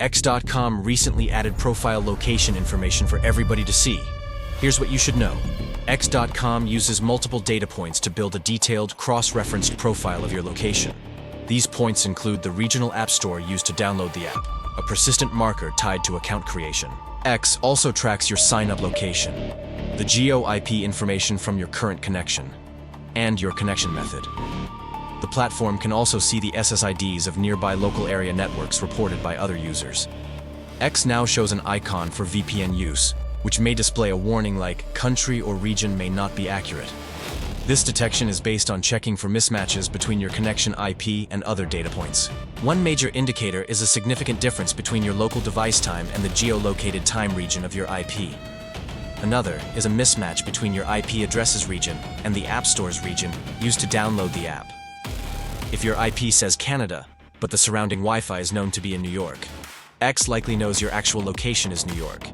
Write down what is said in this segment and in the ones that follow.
X.com recently added profile location information for everybody to see. Here's what you should know. X.com uses multiple data points to build a detailed, cross-referenced profile of your location. These points include the regional app store used to download the app, a persistent marker tied to account creation. X also tracks your sign-up location, the geo-IP information from your current connection, and your connection method. The platform can also see the SSIDs of nearby local area networks reported by other users. X now shows an icon for VPN use, which may display a warning like country or region may not be accurate. This detection is based on checking for mismatches between your connection IP and other data points. One major indicator is a significant difference between your local device time and the geolocated time region of your IP. Another is a mismatch between your IP addresses region and the App Store's region used to download the app. If your IP says Canada, but the surrounding Wi-Fi is known to be in New York, X likely knows your actual location is New York.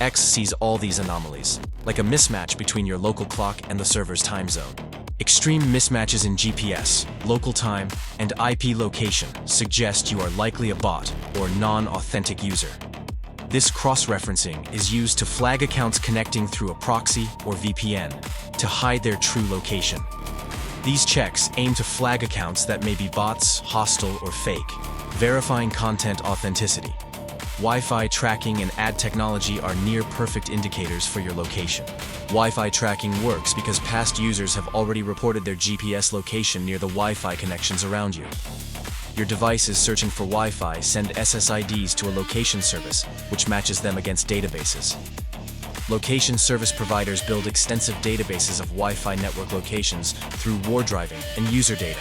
X sees all these anomalies, like a mismatch between your local clock and the server's time zone. Extreme mismatches in GPS, local time, and IP location suggest you are likely a bot or non-authentic user. This cross-referencing is used to flag accounts connecting through a proxy or VPN to hide their true location. These checks aim to flag accounts that may be bots, hostile, or fake, verifying content authenticity. Wi-Fi tracking and ad technology are near-perfect indicators for your location. Wi-Fi tracking works because past users have already reported their GPS location near the Wi-Fi connections around you. Your devices searching for Wi-Fi send SSIDs to a location service, which matches them against databases. Location service providers build extensive databases of Wi-Fi network locations through war driving and user data.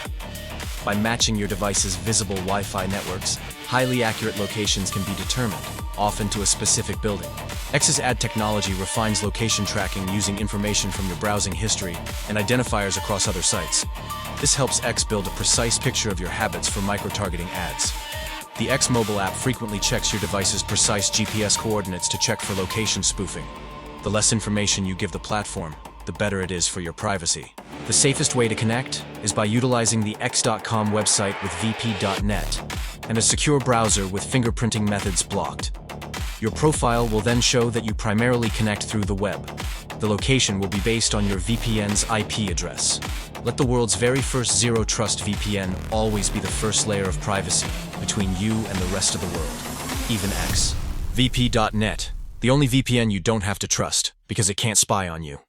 By matching your device's visible Wi-Fi networks, highly accurate locations can be determined, often to a specific building. X's ad technology refines location tracking using information from your browsing history and identifiers across other sites. This helps X build a precise picture of your habits for micro-targeting ads. The X mobile app frequently checks your device's precise GPS coordinates to check for location spoofing. The less information you give the platform, the better it is for your privacy. The safest way to connect is by utilizing the X.com website with vp.net and a secure browser with fingerprinting methods blocked. Your profile will then show that you primarily connect through the web. The location will be based on your VPN's IP address. Let the world's very first zero-trust VPN always be the first layer of privacy between you and the rest of the world, even X. vp.net. The only VPN you don't have to trust, because it can't spy on you.